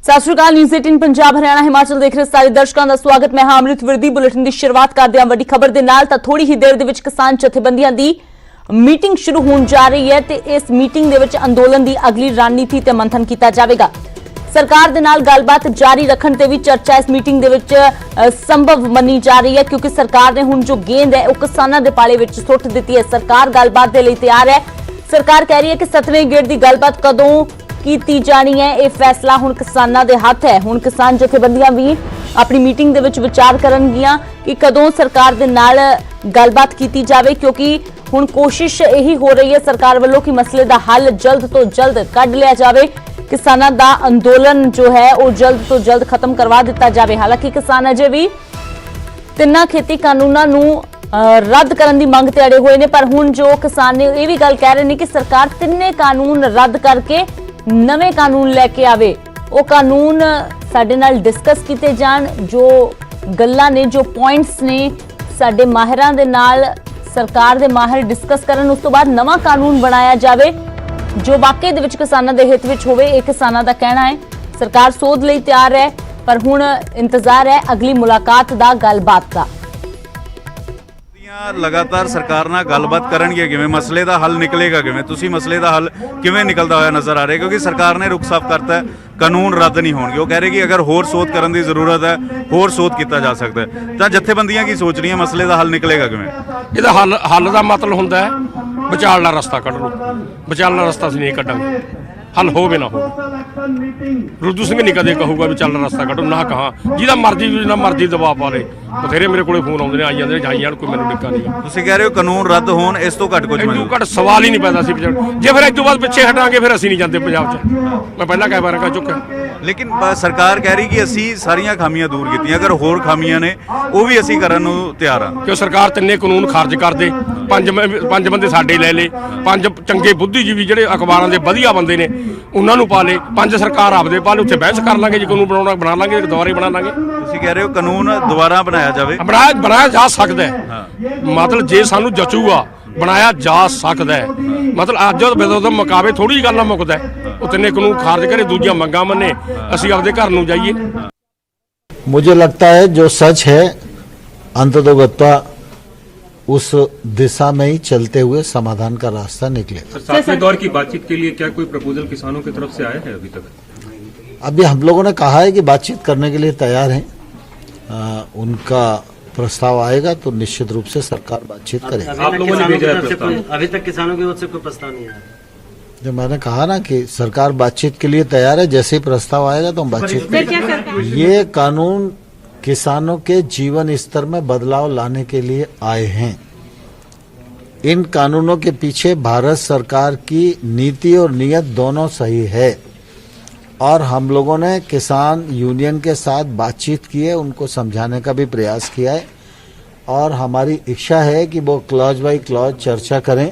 सत श्री अकाल। न्यूज़ 18 पंजाब हरियाणा हिमाचल देख रहे सारे दर्शकों का स्वागत। मैं हां अमृत विरदी। बुलेटिन की शुरुआत करते हैं वड्डी खबर के नाल। तां थोड़ी ही देर दे विच किसान जथेबंदियां दी मीटिंग शुरू होण जा रही है ते इस मीटिंग दे विच अंदोलन की अगली रणनीति ते मंथन किया जाएगा। सरकार दे नाल गलबात जारी रखण ते भी चर्चा इस मीटिंग दे विच संभव मनी जा रही है, क्योंकि सरकार ने हुण जो गेंद है वह किसानां दे पाले विच सुੱਟ दित्ती है। सरकार गलबात दे लई तैयार है। सरकार कह रही है कि 7वें गेड़ की गलबात कदों की जानी है, यह फैसला हुण किसानां दे हत्थ है। हुण किसान जथेबंदियां भी अपनी मीटिंग दे विच विचार करनगियां कि कदों सरकार दे नाल गलबात की जावे, क्योंकि हुण कोशिश यही हो रही है सरकार वालों कि मसले का हल जल्द तो जल्द कढ लिया जाए। किसानां दा अंदोलन जो है वह जल्द तो जल्द खत्म करवा दिता जाए। हालांकि किसान अजे भी तिन्ना खेती कानूनां नूं रद्द करने की मंग ते अड़े हुए ने, पर हुण जो किसान ने यह भी गल कह रहे हैं कि सरकार तिन्ने कानून रद्द करके नवे कानून लैके आवे। वो कानून साडे नाल डिस्कस किए जान, जो गल्लां ने जो पॉइंट्स ने साडे माहिरां दे नाल सरकार दे माहिर डिस्कस करन, उस तो बाद नवा कानून बनाया जावे जो वाकई दे विच किसानां दे हित विच होवे। ये किसानां दा कहना है। सरकार सोध लई तैयार है, पर हुण इंतजार है अगली मुलाकात दा, गलबात दा। लगातार सरकार नाल गलबात करनगे, किवें मसले का हल निकलेगा, किवें तुसीं मसले का हल किवें निकलता हुआ नज़र आ रहा है, क्योंकि सरकार ने रुख साफ करता है कानून रद्द नहीं होणगे। वो कह रहे कि अगर होर सोध करन दी जरूरत है, होर सोध किया जा सकता है। तो जथेबंदियां की सोच रही है मसले का हल निकलेगा किवें? ਇਹਦਾ ਹੱਲ ਦਾ ਮਤਲਬ ਹੁੰਦਾ ਹੈ ਵਿਚਾਲਣਾ ਰਸਤਾ ਕੱਢ ਲਓ। ਵਿਚਾਲਣਾ ਰਸਤਾ ਅਸੀਂ ਨਹੀਂ ਕੱਢਾਂਗੇ, ਹੱਲ ਹੋਵੇ ਨਾ ਹੋਵੇ। ਰੁੱਦੂ ਸਿੰਘ ਨਹੀਂ ਕਦੇ ਕਹੂਗਾ ਵਿਚਾਲਣਾ ਰਸਤਾ ਕੱਢੋ, ਨਾ ਕਹਾ ਜਿਹਦਾ ਮਰਜ਼ੀ ਦਬਾਅ ਪਾ ਲੇ। ਬਥੇਰੇ ਮੇਰੇ ਕੋਲੇ ਫੋਨ ਆਉਂਦੇ ਨੇ, ਆਈ ਜਾਂਦੇ ਨੇ, ਜਾਈ ਜਾਣ, ਕੋਈ ਮੈਨੂੰ ਡਿੱਕਾ ਨਹੀਂ। ਤੁਸੀਂ ਕਹਿ ਰਹੇ ਹੋ ਕਾਨੂੰਨ ਰੱਦ ਹੋਣ, ਇਸ ਤੋਂ ਘੱਟ ਕੁਝ ਨਹੀਂ, ਘੱਟ ਸਵਾਲ ਹੀ ਨਹੀਂ ਪੈਦਾ ਸੀ। ਜੇ ਫਿਰ ਇਸ ਤੋਂ ਬਾਅਦ ਪਿੱਛੇ ਹਟਾਂਗੇ ਫਿਰ ਅਸੀਂ ਨਹੀਂ ਜਾਂਦੇ ਪੰਜਾਬ 'ਚ। ਮੈਂ ਪਹਿਲਾਂ ਕਈ ਵਾਰ ਕਹਿ ਚੁੱਕਿਆ। लेकिन सरकार कह रही कि असी सारियां खामियां दूर की, अगर होर खामियां ने वो भी असी करन नूं तैयार हां। क्यों सरकार तिन्ने कानून खारज कर दे, पंज बंदे साडे ले ले, 5 चंगे बुद्धिजीवी ਜਿਹੜੇ ਅਖਬਾਰਾਂ ਦੇ ਵਧੀਆ ਬੰਦੇ ਨੇ ਉਹਨਾਂ ਨੂੰ ਪਾ ਲੇ, 5 ਸਰਕਾਰ ਆਪਦੇ ਪਾ ਲੇ। ਉੱਥੇ ਬਹਿਸ ਕਰ ਲਾਂਗੇ, ਜੇ ਕਾਨੂੰਨ ਬਣਾਉਣਾ ਬਣਾ ਲਾਂਗੇ, ਦੁਬਾਰਾ ਬਣਾ ਲਾਂਗੇ। ਤੁਸੀਂ ਕਹਿ ਰਹੇ ਹੋ ਕਾਨੂੰਨ ਦੁਬਾਰਾ ਬਣਾਇਆ ਜਾਵੇ? ਬਣਾਇਆ ਜਾ ਸਕਦਾ ਹੈ, ਮਤਲਬ ਜੇ ਸਾਨੂੰ ਜਚੂਗਾ ਬਣਾਇਆ ਜਾ ਸਕਦਾ ਹੈ। ਮਤਲਬ ਅੱਜ ਉਹ ਮੁਕਾਬਲੇ ਥੋੜੀ ਜਿਹੀ ਗੱਲ ਨਾਲ ਮੁੱਕਦਾ। ਉਹ ਤਿੰਨੇ ਕਾਨੂੰਨ ਖਾਰਜ ਕਰੇ, ਦੂਜੀਆਂ ਮੰਗਾਂ ਮੰਨੇ, ਅਸੀਂ ਆਪਦੇ ਘਰ ਨੂੰ ਜਾਈਏ। मुझे लगता है जो सच है अंततोगत्वा उस दिशा में ही चलते हुए समाधान का रास्ता निकलेगा। 7वें दौर की बातचीत के लिए क्या कोई प्रपोजल किसानों की तरफ से आया है अभी तक? अभी हम लोगों ने कहा है कि बातचीत करने के लिए तैयार हैं। उनका प्रस्ताव आएगा तो निश्चित रूप से सरकार बातचीत करेगी। आप लोगों ने भेजा है प्रस्ताव? अभी तक किसानों की ओर से कोई प्रस्ताव नहीं आया। जो मैंने कहा ना कि सरकार बातचीत के लिए तैयार है, जैसे ही प्रस्ताव आएगा तो हम बातचीत करेंगे। ये कानून किसानों के जीवन स्तर में बदलाव लाने के लिए आए हैं। इन कानूनों के पीछे भारत सरकार की नीति और नीयत दोनों सही है, और हम लोगों ने किसान यूनियन के साथ बातचीत की है, उनको समझाने का भी प्रयास किया है, और हमारी इच्छा है कि वो क्लॉज बाई क्लॉज चर्चा करें,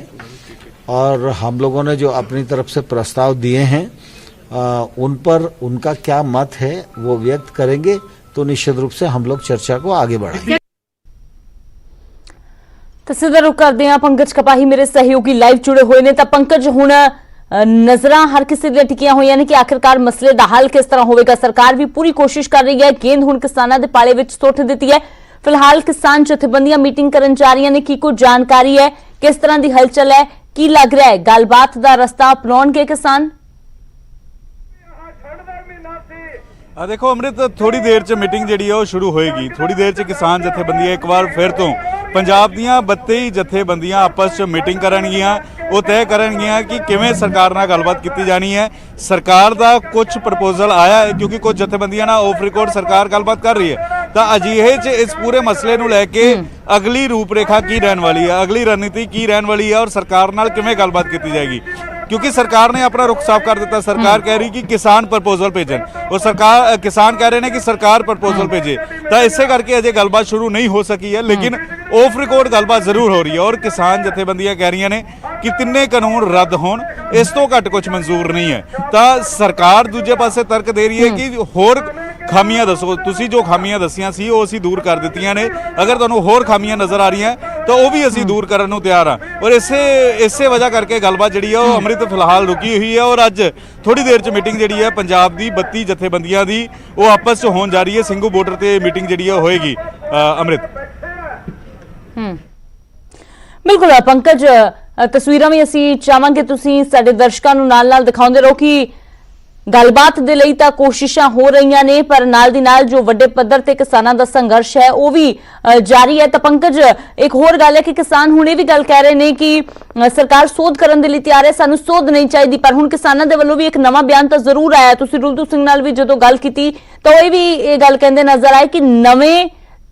और हम लोगों ने जो अपनी तरफ से प्रस्ताव दिए हैं उन पर उनका क्या मत है वो व्यक्त करेंगे, तो निश्चित रूप से हम लोग चर्चा को आगे बढ़ाएंगे। तो सीधा रुख करते हैं पंकज कपाही मेरे सहयोगी लाइव जुड़े हुए ने। तो पंकज, हुण नजरां हर किसी दी टिकियां होईयां ने कि आखिरकार मसले दा हल किस तरह होवेगा। सरकार भी पूरी कोशिश कर रही है, गेंद हुण किसानां दे पाले विच सुੱਟ दित्ती है। फिलहाल किसान जथेबंदियां मीटिंग करन जा रही ने, की कोई जानकारी है, किस तरह की हलचल है, की लग रहा है गलबात का रास्ता अपनाउणगे किसान? देखो अमृत, थोड़ी देर च मीटिंग जी शुरू होएगी। थोड़ी देर च किसान जथेबंदियां एक बार फिर तो पंजाब दियां 32 जथेबंदियां आपस च मीटिंग करनगियां, वो तय करनगियां कि किवें सरकार नाल गलबात की जानी है। सरकार दा कुछ प्रपोजल आया है, क्योंकि कुछ जथेबंदियां ना ऑफ रिकॉर्ड सरकार गलबात कर रही है। तो अजिहे च इस पूरे मसले नूं लैके अगली रूपरेखा की रहने वाली है, अगली रणनीति की रहने वाली है, और सरकार नाल किवें गलबात की जाएगी, क्योंकि सरकार ने अपना रुख साफ कर दिता। सरकार कह रही कि किसान प्रपोजल भेजन, और सरकार किसान कह रहे हैं कि सरकार प्रपोजल भेजे। तो इसे करके अजय गलबात शुरू नहीं हो सकी है, लेकिन ऑफ रिकॉर्ड गलबात जरूर हो रही है। और किसान जथेबंदियां कह रही ने कि तिन्ने कानून रद्द होण, इस तो घट कुछ मंजूर नहीं है। तो सरकार दूजे पासे तर्क दे रही है कि होर ਖਾਮੀਆਂ ਦੱਸੋ, ਤੁਸੀਂ ਜੋ ਖਾਮੀਆਂ ਦੱਸੀਆਂ ਸੀ ਉਹ ਅਸੀਂ ਦੂਰ ਕਰ ਦਿੱਤੀਆਂ ਨੇ। ਅਗਰ ਤੁਹਾਨੂੰ ਹੋਰ ਖਾਮੀਆਂ ਨਜ਼ਰ ਆ ਰਹੀਆਂ ਤਾਂ ਉਹ ਵੀ ਅਸੀਂ ਦੂਰ ਕਰਨ ਨੂੰ ਤਿਆਰ ਹਾਂ। ਔਰ ਇਸੇ ਵਜ੍ਹਾ ਕਰਕੇ ਗੱਲਬਾਤ ਜਿਹੜੀ ਆ ਉਹ ਅੰਮ੍ਰਿਤ ਫਿਲਹਾਲ ਰੁਕੀ ਹੋਈ ਹੈ। ਔਰ ਅੱਜ ਥੋੜੀ ਦੇਰ 'ਚ ਮੀਟਿੰਗ ਜਿਹੜੀ ਹੈ ਪੰਜਾਬ ਦੀ 32 ਜਥੇਬੰਦੀਆਂ ਦੀ ਉਹ ਆਪਸ 'ਚ ਹੋਣ ਜਾ ਰਹੀ ਹੈ। ਸਿੰਘੂ ਬਾਰਡਰ ਤੇ ਮੀਟਿੰਗ ਜਿਹੜੀ ਹੈ ਹੋਏਗੀ। ਅੰਮ੍ਰਿਤ ਬਿਲਕੁਲ ਪੰਕਜ, ਤਸਵੀਰਾਂ ਵੀ ਅਸੀਂ ਚਾਹਾਂਗੇ ਤੁਸੀਂ ਸਾਡੇ ਦਰਸ਼ਕਾਂ ਨੂੰ ਨਾਲ ਦਿਖਾਉਂਦੇ ਰਹੋ ਕਿ ਗੱਲਬਾਤ ਦੇ ਲਈ ਤਾਂ ਕੋਸ਼ਿਸ਼ਾਂ ਹੋ ਰਹੀਆਂ ਨੇ, ਪਰ ਨਾਲ ਦੀ ਨਾਲ ਜੋ ਵੱਡੇ ਪੱਧਰ ਤੇ ਕਿਸਾਨਾਂ ਦਾ ਸੰਘਰਸ਼ ਹੈ ਉਹ ਵੀ ਜਾਰੀ ਹੈ। ਤਾਂ ਪੰਕਜ, ਇੱਕ ਹੋਰ ਗੱਲ ਹੈ ਕਿ ਕਿਸਾਨ ਹੁਣ ਇਹ ਵੀ ਗੱਲ ਕਹਿ ਰਹੇ ਨੇ ਕਿ ਸਰਕਾਰ ਸੋਧ ਕਰਨ ਦੇ ਲਈ ਤਿਆਰ ਹੈ, ਸਾਨੂੰ ਸੋਧ ਨਹੀਂ ਚਾਹੀਦੀ। ਪਰ ਹੁਣ ਕਿਸਾਨਾਂ ਦੇ ਵੱਲੋਂ ਵੀ ਇੱਕ ਨਵਾਂ ਬਿਆਨ ਤਾਂ ਜ਼ਰੂਰ ਆਇਆ। ਤੁਸੀਂ ਰੁਲਦੂ ਸਿੰਘ ਨਾਲ ਵੀ ਜਦੋਂ ਗੱਲ ਕੀਤੀ ਤਾਂ ਉਹ ਵੀ ਇਹ ਗੱਲ ਕਹਿੰਦੇ ਨਜ਼ਰ ਆਏ ਕਿ ਨਵੇਂ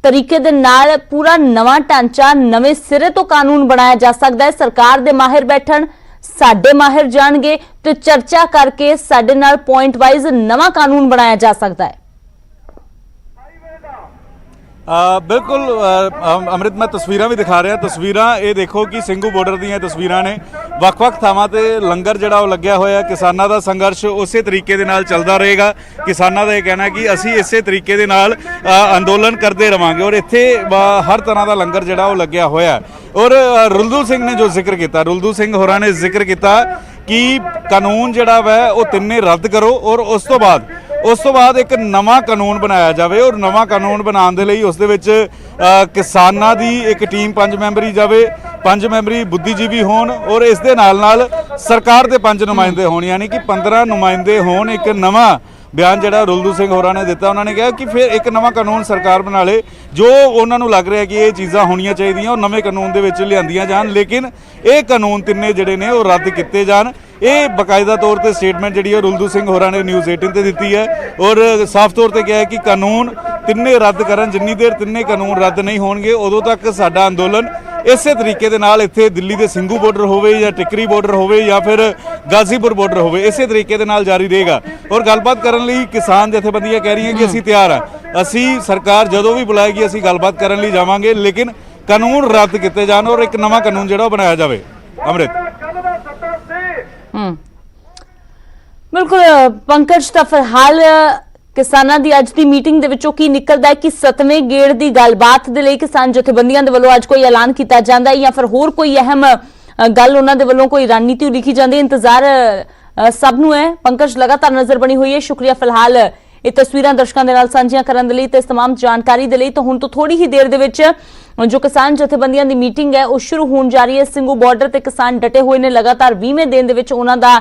ਤਰੀਕੇ ਦੇ ਨਾਲ ਪੂਰਾ ਨਵਾਂ ਢਾਂਚਾ, ਨਵੇਂ ਸਿਰੇ ਤੋਂ ਕਾਨੂੰਨ ਬਣਾਇਆ ਜਾ ਸਕਦਾ ਹੈ। ਸਰਕਾਰ ਦੇ ਮਾਹਿਰ ਬੈਠਣ, ਸਾਡੇ ਮਾਹਿਰ ਜਾਣਗੇ ਤੇ ਚਰਚਾ ਕਰਕੇ ਸਾਡੇ ਨਾਲ ਪੁਆਇੰਟ ਵਾਈਜ਼ ਨਵਾਂ ਕਾਨੂੰਨ ਬਣਾਇਆ ਜਾ ਸਕਦਾ ਹੈ। ਬਿਲਕੁਲ ਅੰਮ੍ਰਿਤ, ਮੈਂ ਤਸਵੀਰਾਂ ਵੀ ਦਿਖਾ ਰਿਹਾ। ਤਸਵੀਰਾਂ ਇਹ ਦੇਖੋ ਕਿ ਸਿੰਘੂ ਬਾਰਡਰ ਦੀਆਂ ਤਸਵੀਰਾਂ ਨੇ। ਵੱਖ-ਵੱਖ ਥਾਵਾਂ ਤੇ ਲੰਗਰ ਜਿਹੜਾ ਉਹ ਲੱਗਿਆ ਹੋਇਆ। ਕਿਸਾਨਾਂ ਦਾ ਸੰਘਰਸ਼ ਉਸੇ ਤਰੀਕੇ ਦੇ ਨਾਲ ਚੱਲਦਾ ਰਹੇਗਾ। ਕਿਸਾਨਾਂ ਦਾ ਇਹ ਕਹਿਣਾ ਕਿ ਅਸੀਂ ਇਸੇ ਤਰੀਕੇ ਦੇ ਨਾਲ ਅੰਦੋਲਨ ਕਰਦੇ ਰਵਾਂਗੇ। ਔਰ ਇੱਥੇ ਹਰ ਤਰ੍ਹਾਂ ਦਾ ਲੰਗਰ ਜਿਹੜਾ ਉਹ ਲੱਗਿਆ ਹੋਇਆ। ਔਰ ਰੁਲਦੂ ਸਿੰਘ ਨੇ ਜੋ ਜ਼ਿਕਰ ਕੀਤਾ, ਰੁਲਦੂ ਸਿੰਘ ਹੋਰਾਂ ਨੇ ਜ਼ਿਕਰ ਕੀਤਾ ਕਿ ਕਾਨੂੰਨ ਜਿਹੜਾ ਵਾ ਉਹ ਤਿੰਨੇ ਰੱਦ ਕਰੋ ਔਰ ਉਸ ਤੋਂ ਬਾਅਦ ਇੱਕ ਨਵਾਂ ਕਾਨੂੰਨ ਬਣਾਇਆ ਜਾਵੇ। ਔਰ ਨਵਾਂ ਕਾਨੂੰਨ ਬਣਾਉਣ ਦੇ ਲਈ ਉਸ ਦੇ ਵਿੱਚ ਕਿਸਾਨਾਂ ਦੀ ਇੱਕ ਟੀਮ 5 ਮੈਂਬਰੀ ਜਾਵੇ, 5 ਮੈਂਬਰੀ ਬੁੱਧੀਜੀਵੀ ਹੋਣ ਔਰ ਇਸ ਦੇ ਨਾਲ ਸਰਕਾਰ ਦੇ 5 ਨੁਮਾਇੰਦੇ ਹੋਣ, ਯਾਨੀ ਕਿ 15 ਨੁਮਾਇੰਦੇ ਹੋਣ। ਇੱਕ ਨਵਾਂ ਬਿਆਨ ਜਿਹੜਾ ਰੁਲਦੂ ਸਿੰਘ ਹੋਰਾਂ ਨੇ ਦਿੱਤਾ, ਉਹਨਾਂ ਨੇ ਕਿਹਾ ਕਿ ਫਿਰ ਇੱਕ ਨਵਾਂ ਕਾਨੂੰਨ ਸਰਕਾਰ ਬਣਾ ਲੇ। ਜੋ ਉਹਨਾਂ ਨੂੰ ਲੱਗ ਰਿਹਾ ਕਿ ਇਹ ਚੀਜ਼ਾਂ ਹੋਣੀਆਂ ਚਾਹੀਦੀਆਂ ਉਹ ਨਵੇਂ ਕਾਨੂੰਨ ਦੇ ਵਿੱਚ ਲਿਆਂਦੀਆਂ ਜਾਣ, ਲੇਕਿਨ ਇਹ ਕਾਨੂੰਨ ਤਿੰਨੇ ਜਿਹੜੇ ਨੇ ਉਹ ਰੱਦ ਕੀਤੇ ਜਾਣ। ਇਹ ਬਕਾਇਦਾ ਤੌਰ ਤੇ ਸਟੇਟਮੈਂਟ ਜਿਹੜੀ ਹੈ ਰੁਲਦੂ ਸਿੰਘ ਹੋਰਾਂ ਨੇ ਨਿਊਜ਼ 18 ਤੇ ਦਿੱਤੀ ਹੈ ਔਰ ਸਾਫ਼ ਤੌਰ ਤੇ ਕਿਹਾ ਹੈ ਕਿ ਕਾਨੂੰਨ ਤਿੰਨੇ ਰੱਦ ਕਰਨ। ਜਿੰਨੀ ਦੇਰ ਤਿੰਨੇ ਕਾਨੂੰਨ ਰੱਦ ਨਹੀਂ ਹੋਣਗੇ ਉਦੋਂ ਤੱਕ ਸਾਡਾ ਅੰਦੋਲਨ ਇਸੇ ਤਰੀਕੇ ਦੇ ਨਾਲ ਇੱਥੇ ਦਿੱਲੀ ਦੇ ਸਿੰਘੂ ਬਾਰਡਰ ਹੋਵੇ ਜਾਂ ਟਿਕਰੀ ਬਾਰਡਰ ਹੋਵੇ ਜਾਂ ਫਿਰ ਗਾਜ਼ੀਪੁਰ ਬਾਰਡਰ ਹੋਵੇ, ਇਸੇ ਤਰੀਕੇ ਦੇ ਨਾਲ ਜਾਰੀ ਰਹੇਗਾ। ਔਰ ਗੱਲਬਾਤ ਕਰਨ ਲਈ ਕਿਸਾਨ ਜਥੇਬੰਦੀਆਂ ਕਹਿ ਰਹੀਆਂ ਕਿ ਅਸੀਂ ਤਿਆਰ ਹਾਂ, ਅਸੀਂ ਸਰਕਾਰ ਜਦੋਂ ਵੀ ਬੁਲਾਏਗੀ ਅਸੀਂ ਗੱਲਬਾਤ ਕਰਨ ਲਈ ਜਾਵਾਂਗੇ, ਲੇਕਿਨ ਕਾਨੂੰਨ ਰੱਦ ਕੀਤੇ ਜਾਣ ਔਰ ਇੱਕ ਨਵਾਂ ਕਾਨੂੰਨ ਜਿਹੜਾ ਉਹ ਬਣਾਇਆ ਜਾਵੇ। ਅੰਮ੍ਰਿਤ ਬਿਲਕੁਲ ਪੰਕਜ, ਤਾਂ ਫਿਲਹਾਲ ਕਿਸਾਨਾਂ ਦੀ ਅੱਜ ਦੀ ਮੀਟਿੰਗ ਦੇ ਵਿੱਚੋਂ ਕੀ ਨਿਕਲਦਾ ਹੈ ਕਿ 7ਵੇਂ ਗੇੜ ਦੀ ਗੱਲਬਾਤ ਦੇ ਲਈ ਕਿਸਾਨ ਜਥੇਬੰਦੀਆਂ ਦੇ ਵੱਲੋਂ ਅੱਜ ਕੋਈ ਐਲਾਨ ਕੀਤਾ ਜਾਂਦਾ ਹੈ ਜਾਂ ਫਿਰ ਹੋਰ ਕੋਈ ਅਹਿਮ ਗੱਲ ਉਹਨਾਂ ਦੇ ਵੱਲੋਂ ਕੋਈ ਰਣਨੀਤੀ ਲਿਖੀ ਜਾਂਦੀ ਹੈ। ਇੰਤਜ਼ਾਰ ਸਭ ਨੂੰ ਹੈ। ਪੰਕਜ, ਲਗਾਤਾਰ ਨਜ਼ਰ ਬਣੀ ਹੋਈ ਹੈ। ਸ਼ੁਕਰੀਆ ਫਿਲਹਾਲ ਇਹ ਤਸਵੀਰਾਂ ਦਰਸ਼ਕਾਂ ਦੇ ਨਾਲ ਸਾਂਝੀਆਂ ਕਰਨ ਦੇ ਲਈ ਤੇ ਇਸ तमाम ਜਾਣਕਾਰੀ ਦੇ ਲਈ। ਤਾਂ ਹੁਣ ਤੋਂ ਥੋੜੀ ਹੀ ਦੇਰ ਦੇ ਵਿੱਚ ਜੋ ਕਿਸਾਨ ਜਥੇਬੰਦੀਆਂ ਦੀ ਮੀਟਿੰਗ ਹੈ ਉਹ ਸ਼ੁਰੂ ਹੋਣ ਜਾ ਰਹੀ ਹੈ। ਸਿੰਘੂ ਬਾਰਡਰ ਤੇ ਕਿਸਾਨ ਡਟੇ ਹੋਏ ਨੇ। ਲਗਾਤਾਰ 20ਵੇਂ ਦਿਨ ਦੇ ਵਿੱਚ ਉਹਨਾਂ ਦਾ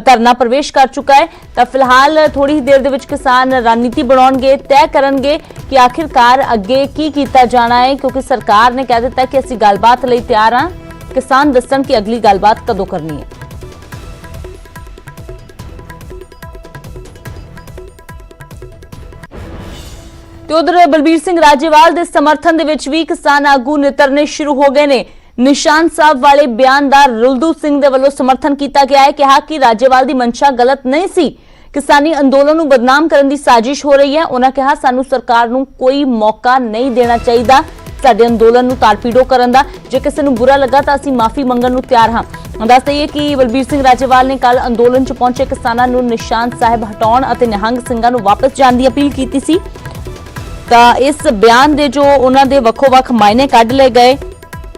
ਧਰਨਾ ਪ੍ਰਵੇਸ਼ ਕਰ ਚੁੱਕਾ ਹੈ। ਤਾਂ ਫਿਲਹਾਲ ਥੋੜੀ ਹੀ ਦੇਰ ਦੇ ਵਿੱਚ ਕਿਸਾਨ ਰਣਨੀਤੀ ਬਣਾਉਣਗੇ, ਤੈਅ ਕਰਨਗੇ ਕਿ ਆਖਿਰਕਾਰ ਅੱਗੇ ਕੀ ਕੀਤਾ ਜਾਣਾ ਹੈ, ਕਿਉਂਕਿ ਸਰਕਾਰ ਨੇ ਕਹਿ ਦਿੱਤਾ ਕਿ ਅਸੀਂ ਗੱਲਬਾਤ ਲਈ ਤਿਆਰ ਹਾਂ। ਕਿਸਾਨ ਦੱਸਣ ਕਿ ਅਗਲੀ ਗੱਲਬਾਤ ਕਦੋਂ ਕਰਨੀ ਹੈ। ਤੇ ਉਧਰ ਬਲਬੀਰ ਸਿੰਘ ਰਾਜੇਵਾਲ ਦੇ ਸਮਰਥਨ ਦੇ ਵਿੱਚ ਵੀ ਕਿਸਾਨ ਆਗੂ ਨਿਤਰਨੇ ਸ਼ੁਰੂ ਹੋ ਗਏ ਨੇ। ਨਿਸ਼ਾਨ ਸਾਹਿਬ ਵਾਲੇ ਬਿਆਨ ਦਾ ਰੁਲਦੂ ਸਿੰਘ ਦੇ ਵੱਲੋਂ ਸਮਰਥਨ ਕੀਤਾ ਗਿਆ ਹੈ। ਕਿਹਾ ਕਿ ਰਾਜੇਵਾਲ ਦੀ ਮਨਸ਼ਾ ਗਲਤ ਨਹੀਂ ਸੀ, ਕਿਸਾਨੀ ਅੰਦੋਲਨ ਨੂੰ ਬਦਨਾਮ ਕਰਨ ਦੀ ਸਾਜ਼ਿਸ਼ ਹੋ ਰਹੀ ਹੈ। ਉਹਨਾਂ ਕਿਹਾ ਸਾਨੂੰ ਸਰਕਾਰ ਨੂੰ ਕੋਈ ਮੌਕਾ ਨਹੀਂ ਦੇਣਾ ਚਾਹੀਦਾ ਸਾਡੇ ਅੰਦੋਲਨ ਨੂੰ ਤਾੜਪੀੜੋ ਕਰਨ ਦਾ। ਜੇ ਕਿਸੇ ਨੂੰ ਬੁਰਾ ਲੱਗਾ ਤਾਂ ਅਸੀਂ ਮਾਫੀ ਮੰਗਣ ਨੂੰ ਤਿਆਰ ਹਾਂ। ਦੱਸ ਦਈਏ ਕਿ ਬਲਬੀਰ ਸਿੰਘ ਰਾਜੇਵਾਲ ਨੇ ਕੱਲ ਅੰਦੋਲਨ 'ਚ ਪਹੁੰਚੇ ਕਿਸਾਨਾਂ ਨੂੰ ਨਿਸ਼ਾਨ ਸਾਹਿਬ ਹਟਾਉਣ ਅਤੇ ਨਿਹੰਗ ਸਿੰਘਾਂ ਨੂੰ ਵਾਪਸ ਜਾਣ ਦੀ ਅਪੀਲ ਕੀਤੀ ਸੀ। ਤਾਂ ਇਸ ਬਿਆਨ ਦੇ ਜੋ ਉਹਨਾਂ ਦੇ ਵੱਖੋ-ਵੱਖ ਮਾਇਨੇ ਕੱਢ ਲਏ ਗਏ।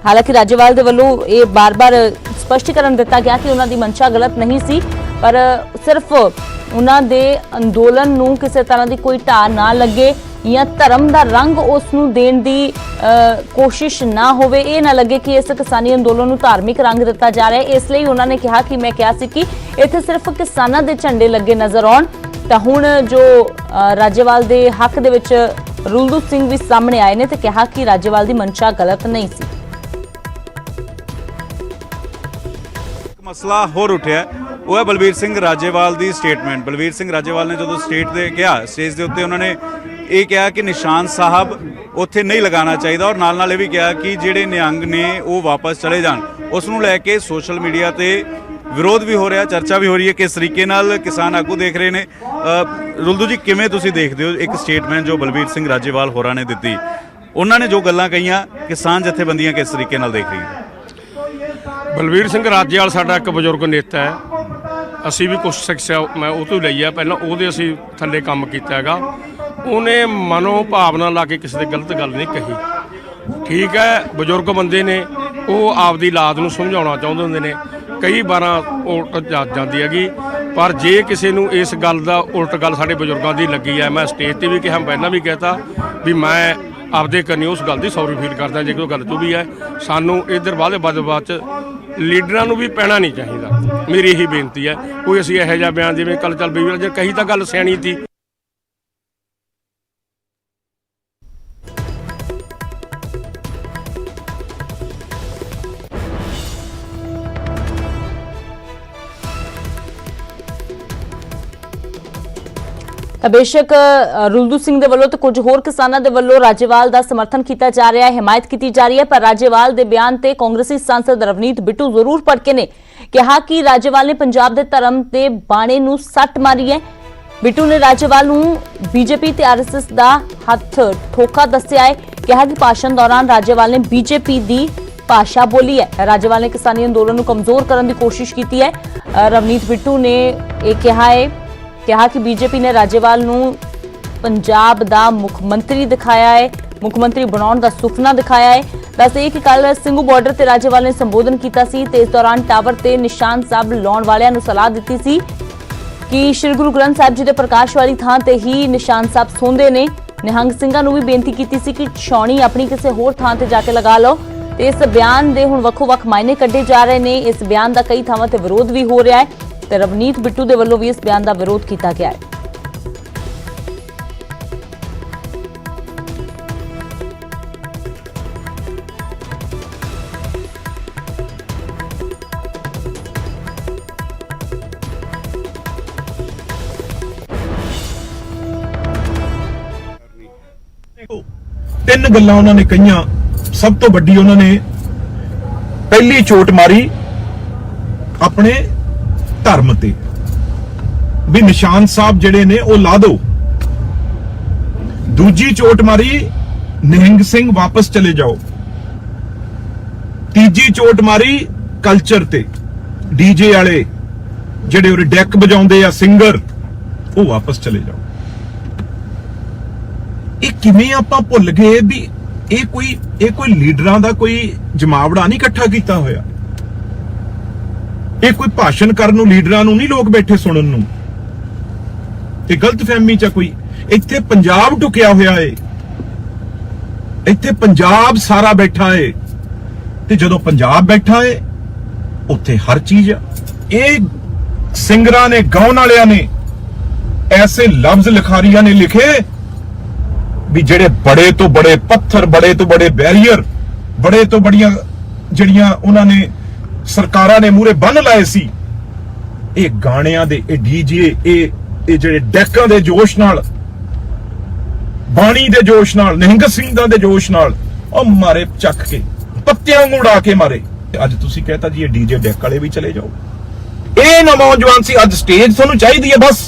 ਹਾਲਾਂਕਿ ਰਾਜੇਵਾਲ ਦੇ ਵੱਲੋਂ ਇਹ ਬਾਰ-ਬਾਰ ਸਪਸ਼ਟੀਕਰਨ ਦਿੱਤਾ ਗਿਆ ਕਿ ਉਹਨਾਂ ਦੀ ਮਨਸ਼ਾ ਗਲਤ ਨਹੀਂ ਸੀ, ਪਰ ਸਿਰਫ ਉਹਨਾਂ ਦੇ ਅੰਦੋਲਨ ਨੂੰ ਕਿਸੇ ਤਰ੍ਹਾਂ ਦੀ ਕੋਈ ਢਾਹ ਨਾ ਲੱਗੇ ਜਾਂ ਧਰਮ ਦਾ ਰੰਗ ਉਸ ਨੂੰ ਦੇਣ ਦੀ ਕੋਸ਼ਿਸ਼ ਨਾ ਹੋਵੇ। ਇਹ ਨਾ ਲੱਗੇ ਕਿ ਇਸ ਕਿਸਾਨੀ ਅੰਦੋਲਨ ਨੂੰ ਧਾਰਮਿਕ ਰੰਗ ਦਿੱਤਾ ਜਾ ਰਿਹਾ ਹੈ। ਇਸ ਲਈ ਉਹਨਾਂ ਨੇ ਕਿਹਾ ਕਿ ਮੈਂ ਕਿਹਾ ਸੀ ਕਿ ਇੱਥੇ ਸਿਰਫ ਕਿਸਾਨਾਂ ਦੇ ਝੰਡੇ ਲੱਗੇ ਨਜ਼ਰ ਆਉਣ। ਤਾਂ ਹੁਣ ਜੋ ਰਾਜੇਵਾਲ ਦੇ ਹੱਕ ਦੇ ਵਿੱਚ ਰੁਲਦੂ ਸਿੰਘ ਵੀ ਸਾਹਮਣੇ ਆਏ ਨੇ ਤੇ ਕਿਹਾ ਕਿ ਰਾਜੇਵਾਲ ਦੀ ਮਨਸ਼ਾ ਗਲਤ ਨਹੀਂ ਸੀ। ਮਸਲਾ ਹੋਰ ਉੱਠਿਆ ਉਹ ਹੈ ਬਲਬੀਰ ਸਿੰਘ ਰਾਜੇਵਾਲ ਦੀ ਸਟੇਟਮੈਂਟ। ਬਲਬੀਰ ਸਿੰਘ ਰਾਜੇਵਾਲ ਨੇ ਜਦੋਂ ਸਟੇਜ ਦੇ ਉੱਤੇ ਉਹਨਾਂ ਨੇ ਇਹ ਕਿਹਾ ਕਿ ਨਿਸ਼ਾਨ ਸਾਹਿਬ ਉੱਥੇ ਨਹੀਂ ਲਗਾਉਣਾ ਚਾਹੀਦਾ ਔਰ ਨਾਲ ਇਹ ਵੀ ਕਿਹਾ ਕਿ ਜਿਹੜੇ ਨਿਹੰਗ ਨੇ ਉਹ ਵਾਪਸ ਚਲੇ ਜਾਣ। ਉਸ ਨੂੰ ਲੈ ਕੇ ਸੋਸ਼ਲ ਮੀਡੀਆ ਤੇ ਵਿਰੋਧ ਵੀ ਹੋ ਰਿਹਾ, ਚਰਚਾ ਵੀ ਹੋ ਰਹੀ ਹੈ। ਕਿਸ ਤਰੀਕੇ ਨਾਲ ਕਿਸਾਨ ਆਗੂ ਦੇਖ ਰਹੇ ਨੇ। ਰੁਲਦੂ ਜੀ, ਕਿਵੇਂ ਤੁਸੀਂ ਦੇਖਦੇ ਹੋ ਇੱਕ ਸਟੇਟਮੈਂਟ ਜੋ ਬਲਬੀਰ ਸਿੰਘ ਰਾਜੇਵਾਲ ਹੋਰਾਂ ਨੇ ਦਿੱਤੀ, ਉਹਨਾਂ ਨੇ ਜੋ ਗੱਲਾਂ ਕਹੀਆਂ, ਕਿਸਾਨ ਜਥੇਬੰਦੀਆਂ ਕਿਸ ਤਰੀਕੇ ਨਾਲ ਦੇਖ ਰਹੀਆਂ? ਬਲਬੀਰ ਸਿੰਘ ਰਾਜੇਵਾਲ ਸਾਡਾ ਇੱਕ ਬਜ਼ੁਰਗ ਨੇਤਾ ਹੈ। ਅਸੀਂ ਵੀ ਕੁਛ ਸਿੱਖਿਆ ਮੈਂ ਉਹ ਤੋਂ ਲਈ ਆ। ਪਹਿਲਾਂ ਉਹਦੇ ਅਸੀਂ ਥੱਲੇ ਕੰਮ ਕੀਤਾ ਹੈਗਾ। ਉਹਨੇ ਮਨੋਂ ਭਾਵਨਾ ਲਾ ਕੇ ਕਿਸੇ ਦੇ ਗਲਤ ਗੱਲ ਨਹੀਂ ਕਹੀ। ਠੀਕ ਹੈ, ਬਜ਼ੁਰਗ ਬੰਦੇ ਨੇ, ਉਹ ਆਪਦੀ ਔਲਾਦ ਨੂੰ ਸਮਝਾਉਣਾ ਚਾਹੁੰਦੇ ਹੁੰਦੇ ਨੇ, ਕਈ ਵਾਰਾਂ ਉਲਟ ਜਾਂਦੀ ਹੈਗੀ। ਪਰ ਜੇ ਕਿਸੇ ਨੂੰ ਇਸ ਗੱਲ ਦਾ ਉਲਟ ਗੱਲ ਸਾਡੇ ਬਜ਼ੁਰਗਾਂ ਦੀ ਲੱਗੀ ਹੈ, ਮੈਂ ਸਟੇਜ ਤੇ ਵੀ ਕਿਹਾ, ਪਹਿਲਾਂ ਵੀ ਕਹਿਤਾ ਵੀ ਮੈਂ ਆਪਦੇ ਕਰਨੀ ਉਸ ਗੱਲ ਦੀ ਸੌਰੀ ਫੀਲ ਕਰਦਾ ਜੇ ਕੋਈ ਗੱਲ ਤੋਂ ਵੀ ਹੈ। ਸਾਨੂੰ ਇੱਧਰ ਬਾਅਦ ਚ ਲੀਡਰਾਂ ਨੂੰ ਵੀ ਪੈਣਾ ਨਹੀਂ ਚਾਹੀਦਾ, ਮੇਰੀ ਇਹੀ ਬੇਨਤੀ ਹੈ। ਕੋਈ ਅਸੀਂ ਇਹੋ ਜਿਹਾ ਬਿਆਨ ਜਿਵੇਂ ਕੱਲ ਚੱਲ ਵੀ ਜੇ ਕਹੀ ਤਾਂ ਗੱਲ ਸਿਆਣੀ ਸੀ। ਤਾਂ ਬੇਸ਼ੱਕ ਰੁਲਦੂ ਸਿੰਘ ਦੇ ਵੱਲੋਂ ਤੇ ਕੁਝ ਹੋਰ ਕਿਸਾਨਾਂ ਦੇ ਵੱਲੋਂ ਰਾਜੇਵਾਲ ਦਾ ਸਮਰਥਨ ਕੀਤਾ ਜਾ ਰਿਹਾ ਹੈ, ਹਮਾਇਤ ਕੀਤੀ ਜਾ ਰਹੀ ਹੈ, ਪਰ ਰਾਜੇਵਾਲ ਦੇ ਬਿਆਨ ਤੇ ਕਾਂਗਰਸੀ ਸਾਂਸਦ ਰਵਨੀਤ ਬਿੱਟੂ ਜ਼ਰੂਰ ਭੜਕੇ ਨੇ। ਕਿਹਾ ਕਿ ਰਾਜੇਵਾਲ ਨੇ ਪੰਜਾਬ ਦੇ ਧਰਮ ਤੇ ਬਾਣੇ ਨੂੰ ਸੱਟ ਮਾਰੀ ਹੈ। ਬਿੱਟੂ ਨੇ ਰਾਜੇਵਾਲ ਨੂੰ ਬੀਜੇਪੀ ਤੇ ਆਰਐਸਐਸ ਦਾ ਹੱਥ ਠੋਕਾ ਦੱਸਿਆ ਹੈ। ਕਿਹਾ ਕਿ ਭਾਸ਼ਣ ਦੌਰਾਨ ਰਾਜੇਵਾਲ ਨੇ ਬੀਜੇਪੀ ਦੀ ਭਾਸ਼ਾ ਬੋਲੀ ਹੈ। ਰਾਜੇਵਾਲ ਨੇ ਕਿਸਾਨੀ ਅੰਦੋਲਨ ਨੂੰ ਕਮਜ਼ੋਰ ਕਰਨ ਦੀ ਕੋਸ਼ਿਸ਼ ਕੀਤੀ ਹੈ। ਰਵਨੀਤ ਬਿੱਟੂ ਨੇ ਇਹ ਕਿਹਾ ਕਿ ਬੀਜੇਪੀ ਨੇ ਰਾਜੇਵਾਲ ਨੂੰ ਪੰਜਾਬ ਦਾ ਮੁੱਖ ਮੰਤਰੀ ਦਿਖਾਇਆ ਹੈ, ਮੁੱਖ ਮੰਤਰੀ ਬਣਾਉਣ ਦਾ ਸੁਪਨਾ ਦਿਖਾਇਆ ਹੈ। ਦੱਸਦੇ ਕਿ ਕੱਲ ਸਿੰਘੂ ਬਾਰਡਰ ਤੇ ਰਾਜੇਵਾਲ ਨੇ ਸੰਬੋਧਨ ਕੀਤਾ ਸੀ ਤੇ ਇਸ ਦੌਰਾਨ ਟਾਵਰ ਤੇ ਨਿਸ਼ਾਨ ਸਾਹਿਬ ਲਾਉਣ ਵਾਲਿਆਂ ਨੂੰ ਸਲਾਹ ਦਿੱਤੀ ਸੀ ਕਿ ਸ਼੍ਰੀ ਗੁਰੂ ਗ੍ਰੰਥ ਸਾਹਿਬ ਜੀ ਦੇ ਪ੍ਰਕਾਸ਼ ਵਾਲੀ ਥਾਂ ਤੇ ਹੀ ਨਿਸ਼ਾਨ ਸਾਹਿਬ ਸੌਂਦੇ ਨੇ। ਨਿਹੰਗ ਸਿੰਘਾਂ ਨੂੰ ਵੀ ਬੇਨਤੀ ਕੀਤੀ ਸੀ ਕਿ ਛਾਉਣੀ ਆਪਣੀ ਕਿਸੇ ਹੋਰ ਥਾਂ ਤੇ ਜਾ ਕੇ ਲਗਾ ਲਓ। ਤੇ ਇਸ ਬਿਆਨ ਦੇ ਹੁਣ ਵੱਖੋ-ਵੱਖ ਮਾਇਨੇ ਕੱਢੇ ਜਾ ਰਹੇ ਨੇ। ਇਸ ਬਿਆਨ ਦਾ ਕਈ ਥਾਵਾਂ ਤੇ ਵਿਰੋਧ ਵੀ ਹੋ ਰਿਹਾ ਹੈ ਤੇ ਰਵਨੀਤ ਬਿੱਟੂ ਦੇ ਵੱਲੋਂ ਵੀ ਇਸ ਬਿਆਨ ਦਾ ਵਿਰੋਧ ਕੀਤਾ ਗਿਆ ਹੈ। ਤਿੰਨ ਗੱਲਾਂ ਉਹਨਾਂ ਨੇ ਕਹੀਆਂ। ਸਭ ਤੋਂ ਵੱਡੀ ਉਹਨਾਂ ਨੇ ਪਹਿਲੀ ਚੋਟ ਮਾਰੀ ਆਪਣੇ ਧਰਮ ਤੇ ਵੀ ਨਿਸ਼ਾਨ ਸਾਹਿਬ ਜਿਹੜੇ ਨੇ ਉਹ ਲਾ ਦਿਓ। ਦੂਜੀ ਚੋਟ ਮਾਰੀ ਨਿਹੰਗ ਸਿੰਘ ਵਾਪਸ ਚਲੇ ਜਾਓ। ਤੀਜੀ ਚੋਟ ਮਾਰੀ ਕਲਚਰ ਤੇ, ਡੀਜੇ ਵਾਲੇ ਜਿਹੜੇ ਉਹ ਡੈਕ ਵਜਾਉਂਦੇ ਆ ਸਿੰਗਰ, ਉਹ ਵਾਪਸ ਚਲੇ ਜਾਓ। ਇਹ ਕਿਵੇਂ ਆਪਾਂ ਭੁੱਲ ਗਏ ਵੀ ਇਹ ਕੋਈ ਲੀਡਰਾਂ ਦਾ ਕੋਈ ਜਮਾਵੜਾ ਨਹੀਂ ਇਕੱਠਾ ਕੀਤਾ ਹੋਇਆ। ਇਹ ਕੋਈ ਭਾਸ਼ਣ ਕਰਨ ਨੂੰ ਲੀਡਰਾਂ ਨੂੰ ਨਹੀਂ ਲੋਕ ਬੈਠੇ ਸੁਣਨ ਨੂੰ। ਇਹ ਗਲਤਫਹਿਮੀ ਚ ਕੋਈ ਇੱਥੇ ਪੰਜਾਬ ਢੁਕਿਆ ਹੋਇਆ ਏ, ਇੱਥੇ ਪੰਜਾਬ ਸਾਰਾ ਬੈਠਾ ਏ ਤੇ ਜਦੋਂ ਪੰਜਾਬ ਬੈਠਾ ਏ ਉੱਥੇ ਹਰ ਚੀਜ਼ ਆ। ਇਹ ਸਿੰਗਰਾਂ ਨੇ, ਗਾਉਣ ਵਾਲਿਆਂ ਨੇ ਐਸੇ ਲਫ਼ਜ਼ ਲਿਖਾਰੀਆਂ ਨੇ ਲਿਖੇ ਵੀ ਜਿਹੜੇ ਬੜੇ ਤੋਂ ਬੜੇ ਪੱਥਰ, ਬੜੇ ਤੋਂ ਬੜੇ ਬੈਰੀਅਰ, ਬੜੇ ਤੋਂ ਬੜੀਆਂ ਜਿਹੜੀਆਂ ਉਹਨਾਂ ਨੇ ਸਰਕਾਰਾਂ ਨੇ ਮੂਹਰੇ ਬੰਨ ਲਾਏ ਸੀ, ਇਹ ਗਾਣਿਆਂ ਦੇ, ਇਹ ਡੀਜੇ, ਇਹ ਜਿਹੜੇ ਡੈਕਾਂ ਦੇ ਜੋਸ਼ ਨਾਲ, ਬਾਣੀ ਦੇ ਜੋਸ਼ ਨਾਲ, ਨਿਹੰਗ ਸਿੰਘਾਂ ਦੇ ਜੋਸ਼ ਨਾਲ ਉਹ ਮਾਰੇ ਚੱਕ ਕੇ, ਪੱਤਿਆਂ ਨੂੰ ਉਡਾ ਕੇ ਮਾਰੇ। ਅੱਜ ਤੁਸੀਂ ਕਹਤਾ ਜੀ ਇਹ ਡੀਜੇ ਡੈਕ ਵਾਲੇ ਵੀ ਚਲੇ ਜਾਓ। ਇਹ ਨੌਜਵਾਨ ਸੀ। ਅੱਜ ਸਟੇਜ ਤੁਹਾਨੂੰ ਚਾਹੀਦੀ ਹੈ, ਬਸ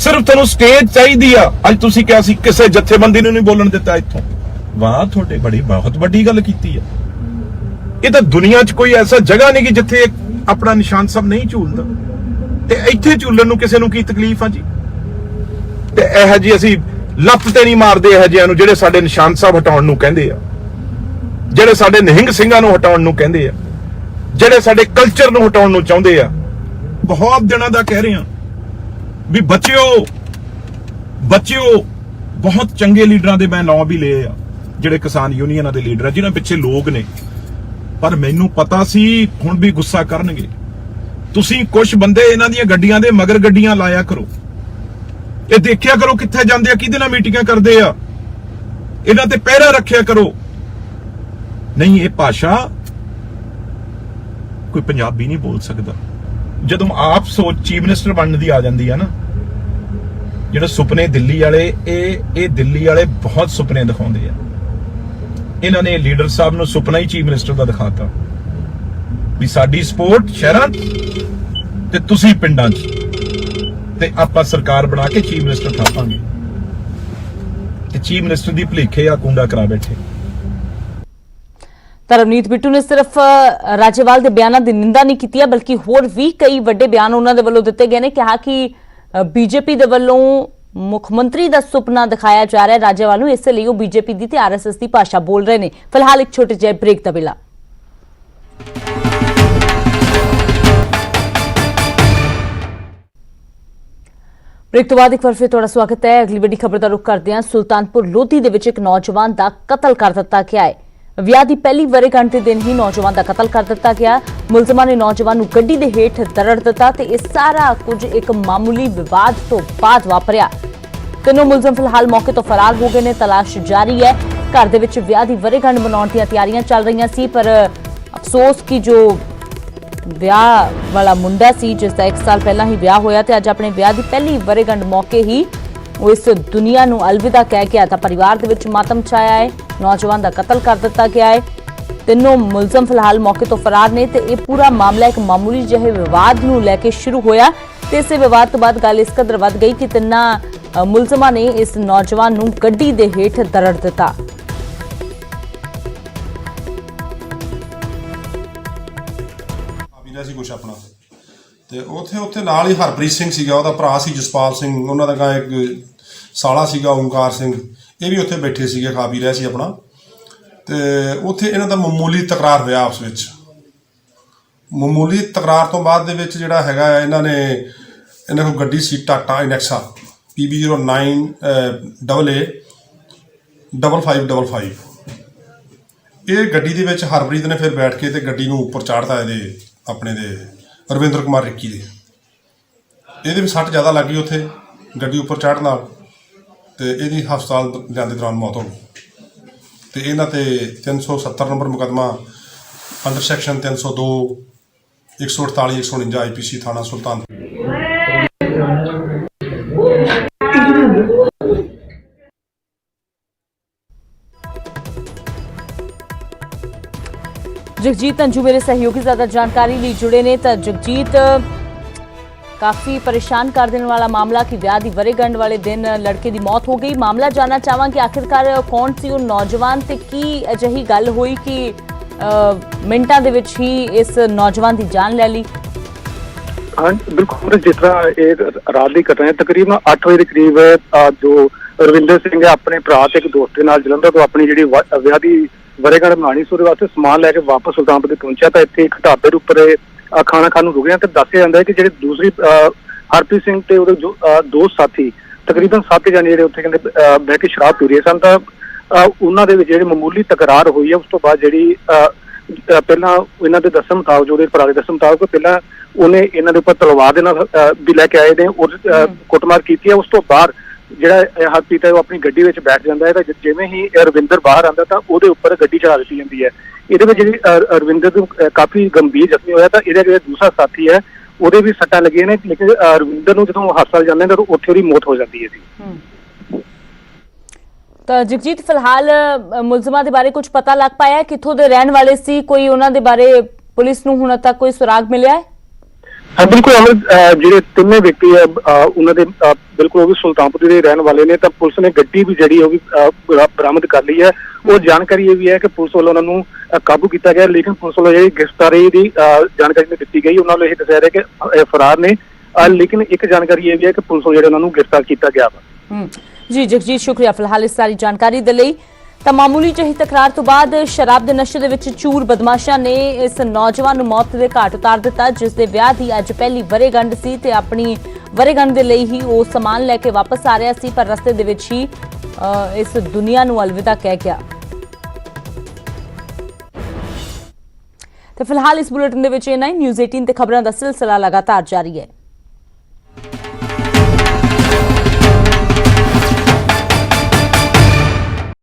ਸਿਰਫ ਤੁਹਾਨੂੰ ਸਟੇਜ ਚਾਹੀਦੀ ਆ। ਅੱਜ ਤੁਸੀਂ ਕਿਹਾ ਸੀ ਕਿਸੇ ਜਥੇਬੰਦੀ ਨੂੰ ਨਹੀਂ ਬੋਲਣ ਦਿੱਤਾ ਇੱਥੋਂ। ਵਾਹ, ਤੁਹਾਡੇ ਬੜੀ ਬਹੁਤ ਵੱਡੀ ਗੱਲ ਕੀਤੀ ਆ। ਇਹ ਤਾਂ ਦੁਨੀਆ 'ਚ ਕੋਈ ਐਸਾ ਜਗ੍ਹਾ ਨਹੀਂ ਕਿ ਜਿੱਥੇ ਆਪਣਾ ਨਿਸ਼ਾਨ ਸਾਹਿਬ ਨਹੀਂ ਝੂਲਦਾ, ਤੇ ਇੱਥੇ ਝੂਲਣ ਨੂੰ ਕਿਸੇ ਨੂੰ ਕੀ ਤਕਲੀਫ ਆ ਜੀ। ਤੇ ਇਹ ਜੀ ਅਸੀਂ ਲੱਤ ਤੇ ਨਹੀਂ ਮਾਰਦੇ ਇਹ ਜਿਹਿਆਂ ਨੂੰ ਜਿਹੜੇ ਸਾਡੇ ਨਿਸ਼ਾਨ ਸਾਹਿਬ ਹਟਾਉਣ ਨੂੰ ਕਹਿੰਦੇ ਆ, ਜਿਹੜੇ ਸਾਡੇ ਨਿਹੰਗ ਸਿੰਘਾਂ ਨੂੰ ਹਟਾਉਣ ਨੂੰ ਕਹਿੰਦੇ ਆ, ਜਿਹੜੇ ਸਾਡੇ ਕਲਚਰ ਨੂੰ ਹਟਾਉਣ ਨੂੰ ਚਾਹੁੰਦੇ ਆ। ਬਹੁਤ ਦਿਨਾਂ ਦਾ ਕਹਿ ਰਹੇ ਆ ਵੀ ਬੱਚਿਓ, ਬਹੁਤ ਚੰਗੇ ਲੀਡਰਾਂ ਦੇ ਮੈਂ ਨਾਂ ਵੀ ਲਏ ਆ, ਜਿਹੜੇ ਕਿਸਾਨ ਯੂਨੀਅਨਾਂ ਦੇ ਲੀਡਰ ਆ, ਜਿਨ੍ਹਾਂ ਪਿੱਛੇ ਲੋਕ ਨੇ। ਪਰ ਮੈਨੂੰ ਪਤਾ ਸੀ ਹੁਣ ਵੀ ਗੁੱਸਾ ਕਰਨਗੇ। ਤੁਸੀਂ ਕੁਝ ਬੰਦੇ ਇਹਨਾਂ ਦੀਆਂ ਗੱਡੀਆਂ ਦੇ ਮਗਰ ਗੱਡੀਆਂ ਲਾਇਆ ਕਰੋ, ਇਹ ਦੇਖਿਆ ਕਰੋ ਕਿੱਥੇ ਜਾਂਦੇ ਆ, ਕਿਹਦੇ ਨਾਲ ਮੀਟਿੰਗਾਂ ਕਰਦੇ ਆ, ਇਹਨਾਂ ਤੇ ਪਹਿਰਾ ਰੱਖਿਆ ਕਰੋ। ਨਹੀਂ, ਇਹ ਭਾਸ਼ਾ ਕੋਈ ਪੰਜਾਬੀ ਨਹੀਂ ਬੋਲ ਸਕਦਾ। ਜਦੋਂ ਆਪ ਸੋਚ ਚੀਫ ਮਿਨਿਸਟਰ ਬਣਨ ਦੀ ਆ ਜਾਂਦੀ ਆ ਨਾ, ਜਿਹੜੇ ਸੁਪਨੇ ਦਿੱਲੀ ਵਾਲੇ, ਇਹ ਦਿੱਲੀ ਵਾਲੇ ਬਹੁਤ ਸੁਪਨੇ ਦਿਖਾਉਂਦੇ ਆ। ਇਹਨਾਂ ਨੇ ਲੀਡਰ ਸਾਹਿਬ ਨੂੰ ਸੁਪਨਾ ਹੀ ਚੀਫ ਮਿਨਿਸਟਰ ਦਾ ਦਿਖਾਤਾ ਵੀ ਸਾਡੀ ਸਪੋਰਟ ਸ਼ਹਿਰਾਂ ਤੇ ਤੁਸੀਂ ਪਿੰਡਾਂ 'ਚ, ਤੇ ਆਪਾਂ ਸਰਕਾਰ ਬਣਾ ਕੇ ਚੀਫ ਮਿਨਿਸਟਰ ਥਾਪਾਂਗੇ। ਤੇ ਚੀਫ ਮਿਨਿਸਟਰ ਦੀ ਭੁਲੇਖੇ ਆ ਕੁੰਡਾ ਕਰਾ ਬੈਠੇ। ਰਵਨੀਤ ਬਿੱਟੂ ਨੇ ਸਿਰਫ ਰਾਜੇਵਾਲ ਦੇ ਬਿਆਨਾਂ ਦੀ ਨਿੰਦਾ ਨਹੀਂ ਕੀਤੀ ਹੈ, ਬਲਕਿ ਹੋਰ ਵੀ ਕਈ ਵੱਡੇ ਬਿਆਨ ਉਹਨਾਂ ਦੇ ਵੱਲੋਂ ਦਿੱਤੇ ਗਏ ਨੇ। ਕਿਹਾ ਕਿ ਬੀਜੇਪੀ ਦੇ ਵੱਲੋਂ ਮੁੱਖ ਮੰਤਰੀ ਦਾ ਸੁਪਨਾ ਦਿਖਾਇਆ ਜਾ ਰਿਹਾ ਰਾਜੇਵਾਲ ਨੂੰ। ਇਸੇ ਲਈ ਉਹ ਬੀਜੇਪੀ ਦੀ ਤੇ ਆਰਐਸਐਸ ਦੀ ਭਾਸ਼ਾ ਬੋਲ ਰਹੇ ਨੇ। ਫਿਲਹਾਲ ਇੱਕ ਛੋਟੇ ਜਿਹੇ ਬ੍ਰੇਕ ਦਾ ਵੇਲਾ। ब्रेक तो बाद एक बार फिर थोड़ा स्वागत है। अगली बड़ी खबर का रुख करते हैं। सुल्तानपुर लोधी दे विच एक नौजवान का कतल कर दिता गया है। विआह की पहली वर्षगांठ के दिन ही नौजवान का कतल कर दिता गया। मुलजमान ने नौजवान नूं गड्डी दे हेठ दरड़ दिता ते इह सारा कुछ एक मामूली विवाद तो बाद वापरिया। तीनों मुलजम फिलहाल मौके तो फरार हो गए ने। तलाश जारी है। घर दे विच विआह की वर्षगांठ मनाउण दीआं तैयारियां चल रही सी, पर अफसोस की जो ਵਿਆਹ वाला मुंडा सी जिसका 1 साल पहला ही विआह होया ते अज अपने विआह की पहली वर्षगांठ मौके ही वो इस दुनिया नूं अलविदा कह गया। तां परिवार दे विच मातम छाया है। नौजवान का कतल कर दिता गया है। तीनों मुलजम फिलहाल मौके तो फरार ने ते यह पूरा मामला एक मामूली जिहे विवाद नूं लैके शुरू होया ते इस विवाद तो बाद गल इस कदर वध गई कि तिन्नां मुलजमां ने इस नौजवान नूं गड्डी दे हेठ दरड़ दिता। ਸੀ ਕੁਛ ਆਪਣਾ ਤੇ ਉੱਥੇ ਨਾਲ ਹੀ ਹਰਪ੍ਰੀਤ ਸਿੰਘ ਸੀਗਾ, ਉਹਦਾ ਭਰਾ ਸੀ ਜਸਪਾਲ ਸਿੰਘ, ਉਹਨਾਂ ਦਾ ਇੱਕ ਸਾਲਾ ਸੀਗਾ ਓਮਕਾਰ ਸਿੰਘ, ਇਹ ਵੀ ਉੱਥੇ ਬੈਠੇ ਸੀਗੇ, ਖਾ ਪੀ ਰਹੇ ਸੀ ਆਪਣਾ। ਤੇ ਉੱਥੇ ਇਹਨਾਂ ਦਾ ਮਾਮੂਲੀ ਤਕਰਾਰ ਹੋਇਆ ਆਪਸ ਵਿੱਚ। ਮਾਮੂਲੀ ਤਕਰਾਰ ਤੋਂ ਬਾਅਦ ਦੇ ਵਿੱਚ ਜਿਹੜਾ ਹੈਗਾ ਇਹਨਾਂ ਕੋਲ ਗੱਡੀ ਸੀ ਟਾਟਾ ਇਨੈਕਸਾ PB09AA 5555। ਇਹ ਗੱਡੀ ਦੇ ਵਿੱਚ ਹਰਪ੍ਰੀਤ ਨੇ ਫਿਰ ਬੈਠ ਕੇ ਤੇ ਗੱਡੀ ਨੂੰ ਉੱਪਰ ਚਾੜਤਾ ਇਹਦੇ ਆਪਣੇ ਦੇ ਰਵਿੰਦਰ ਕੁਮਾਰ ਰਿੱਕੀ ਦੇ। ਇਹਦੇ ਵੀ ਸੱਟ ਜ਼ਿਆਦਾ ਲੱਗ ਗਈ ਉੱਥੇ ਗੱਡੀ ਉੱਪਰ ਚੜ੍ਹਨ ਨਾਲ, ਤੇ ਇਹਦੀ ਹਸਪਤਾਲ ਜਾਂਦੇ ਦੌਰਾਨ ਮੌਤ ਹੋ ਗਈ। ਤੇ ਇਹਨਾਂ ਤੇ 370 ਨੰਬਰ ਮੁਕੱਦਮਾ ਅੰਡਰ ਸੈਕਸ਼ਨ 302 148 149 IPC ਥਾਣਾ ਸੁਲਤਾਨਪੁਰ। जगजीत अंजू मेरे सहयोगी ज्यादा जानकारी लिए जुड़े ने। तो जगजीत, काफी परेशान कर देने वाला मामला कि विआह की वर्षगांठ वाले दिन लड़के की मौत हो गई। मामला जानना चाहांगे आखिरकार कौन सी वो नौजवान ते की अजिही गल हुई कि मिनटां दे विच ही इस नौजवान की जान ले ली। हाँ बिल्कुल, जिस तरह एक रात की घटना है तकरीबन 8 बजे के करीब जो रविंदर सिंह है अपने भरा ते एक दोस्त के नाल जलंधर तो अपनी जिहड़ी विआह की वर्षगांठ मनानी ਸੀ ਉਹਦੇ ਵਾਸਤੇ ਸਮਾਨ ਲੈ ਕੇ ਵਾਪਸ ਸੁਲਤਾਨਪੁਰ ਪਹੁੰਚਿਆ ਤਾਂ ਇੱਥੇ ਇੱਕ ਢਾਬੇ ਦੇ ਉੱਪਰ ਖਾਣਾ ਖਾਣ ਨੂੰ ਰੁਕਿਆ ਤੇ ਦੱਸਿਆ ਜਾਂਦਾ ਹੈ ਕਿ ਜਿਹੜੇ ਦੂਸਰੀ ਹਰਪ੍ਰੀਤ ਸਿੰਘ ਤੇ ਉਹਦੇ ਦੋਸਤ ਸਾਥੀ ਤਕਰੀਬਨ 7 ਜਣੇ ਜਿਹੜੇ ਉੱਥੇ ਕਹਿੰਦੇ ਬਹਿ ਕੇ ਸ਼ਰਾਬ ਪੀ ਰਹੇ ਸਨ। ਤਾਂ ਉਹਨਾਂ ਦੇ ਵਿੱਚ ਜਿਹੜੀ ਮਾਮੂਲੀ ਤਕਰਾਰ ਹੋਈ ਹੈ ਉਸ ਤੋਂ ਬਾਅਦ ਜਿਹੜੀ ਪਹਿਲਾਂ ਇਹਨਾਂ ਦੇ ਦੱਸਣ ਮੁਤਾਬਕ ਉਹਦੇ ਭਰਾ ਦੇ ਦੱਸਣ ਮੁਤਾਬਕ ਪਹਿਲਾਂ ਉਹਨੇ ਇਹਨਾਂ ਦੇ ਉੱਪਰ ਤਲਵਾਰ ਦੇ ਨਾਲ ਵੀ ਲੈ ਕੇ ਆਏ ਨੇ ਔਰ ਕੁੱਟਮਾਰ ਕੀਤੀ ਹੈ। ਉਸ ਤੋਂ ਬਾਅਦ ਜਿਹੜਾ ਹਰਪ੍ਰੀਤ ਹੈ ਉਹ ਆਪਣੀ ਗੱਡੀ ਵਿੱਚ ਬੈਠ ਜਾਂਦਾ ਹੈ ਤਾਂ ਜਿਵੇਂ ਹੀ ਰਵਿੰਦਰ ਬਾਹਰ ਆਉਂਦਾ ਤਾਂ ਉਹਦੇ ਉੱਪਰ ਗੱਡੀ ਚੜਾ ਦਿੱਤੀ ਜਾਂਦੀ ਹੈ। ਇਹਦੇ ਵਿੱਚ ਜਿਹੜੀ ਰਵਿੰਦਰ ਨੂੰ ਕਾਫੀ ਗੰਭੀਰ ਜ਼ਖਮੀ ਹੋਇਆ ਤਾਂ ਇਹਦਾ ਜਿਹੜਾ ਦੂਸਰਾ ਸਾਥੀ ਹੈ ਉਹਦੇ ਵੀ ਸੱਟਾਂ ਲੱਗੀਆਂ ਨੇ, ਲੇਕਿਨ ਰਵਿੰਦਰ ਨੂੰ ਜਦੋਂ ਹਸਪਤਾਲ ਜਾਂਦੇ ਨੇ ਤਾਂ ਉੱਥੇ ਉਹਦੀ ਮੌਤ ਹੋ ਜਾਂਦੀ ਹੈ ਜੀ। ਤਾਂ ਜਗਜੀਤ, ਫਿਲਹਾਲ ਮੁਲਜ਼ਮਾਂ ਦੇ ਬਾਰੇ ਕੁਝ ਪਤਾ ਲੱਗ ਪਾਇਆ? ਕਿੱਥੋਂ ਦੇ ਰਹਿਣ ਵਾਲੇ ਸੀ? ਕੋਈ ਉਹਨਾਂ ਦੇ ਬਾਰੇ ਪੁਲਿਸ ਨੂੰ ਹੁਣ ਤੱਕ ਕੋਈ ਸੁਰਾਗ ਮਿਲਿਆ ਹੈ? हाँ बिल्कुल अमृत, ਜਿਹੜੇ ਤਿੰਨੇ ਵਿਅਕਤੀ ਹੈ ਉਹਨਾਂ ਦੇ ਬਿਲਕੁਲ ਉਹ ਵੀ ਸੁਲਤਾਨਪੁਰ ਦੇ ਰਹਿਣ ਵਾਲੇ ਨੇ। ਤਾਂ ਪੁਲਿਸ ਨੇ ਗੱਡੀ ਵੀ ਜਿਹੜੀ ਉਹ ਵੀ ਬਰਾਮਦ ਕਰ ਲਈ ਹੈ। ਉਹ ਜਾਣਕਾਰੀ ਇਹ ਵੀ ਹੈ ਕਿ ਪੁਲਿਸ ਵੱਲੋਂ ਉਹਨਾਂ ਨੂੰ ਕਾਬੂ ਕੀਤਾ ਗਿਆ, ਲੇਕਿਨ ਪੁਲਿਸ ਵੱਲੋਂ ਜਿਹੜੀ ਗ੍ਰਿਫਤਾਰੀ ਦੀ ਜਾਣਕਾਰੀ ਨਹੀਂ ਦਿੱਤੀ ਗਈ। ਉਹਨਾਂ ਵੱਲੋਂ ਇਹ ਦੱਸਿਆ ਰਿਹਾ ਕਿ ਫਰਾਰ ਨੇ, ਲੇਕਿਨ ਇੱਕ ਜਾਣਕਾਰੀ ਇਹ ਵੀ ਹੈ ਕਿ ਪੁਲਿਸ ਵੱਲੋਂ ਜਿਹੜਾ ਉਹਨਾਂ ਨੂੰ ਗ੍ਰਿਫਤਾਰ ਕੀਤਾ ਗਿਆ ਵਾ। ਜੀ ਜਗਜੀਤ, ਸ਼ੁਕਰੀਆ ਫਿਲਹਾਲ ਇਸ ਸਾਰੀ ਜਾਣਕਾਰੀ ਦੇ ਲਈ। ਤਾਂ ਮਾਮੂਲੀ ਜਿਹੀ ਤਕਰਾਰ ਤੋਂ ਬਾਅਦ ਸ਼ਰਾਬ ਦੇ ਨਸ਼ੇ ਦੇ ਵਿੱਚ ਚੂਰ ਬਦਮਾਸ਼ਾਂ ਨੇ ਇਸ ਨੌਜਵਾਨ ਨੂੰ ਮੌਤ ਦੇ ਘਾਟ ਉਤਾਰ ਦਿੱਤਾ, ਜਿਸ ਦੇ ਵਿਆਹ ਦੀ ਅੱਜ ਪਹਿਲੀ ਵਰ੍ਹੇਗੰਢ ਸੀ ਤੇ ਆਪਣੀ ਵਰ੍ਹੇਗੰਢ ਦੇ ਲਈ ਹੀ ਉਹ ਸਮਾਨ ਲੈ ਕੇ ਵਾਪਸ ਆ ਰਿਹਾ ਸੀ, ਪਰ ਰਸਤੇ ਦੇ ਵਿੱਚ ਹੀ ਇਸ ਦੁਨੀਆ ਨੂੰ ਅਲਵਿਦਾ ਕਹਿ ਗਿਆ। ਤੇ ਫਿਲਹਾਲ ਇਸ ਬੁਲੇਟਿਨ ਦੇ ਵਿੱਚ ਇਹ ਨਿਊਜ਼ 18 ਤੇ ਖਬਰਾਂ ਦਾ ਸਿਲਸਿਲਾ ਲਗਾਤਾਰ ਜਾਰੀ ਹੈ।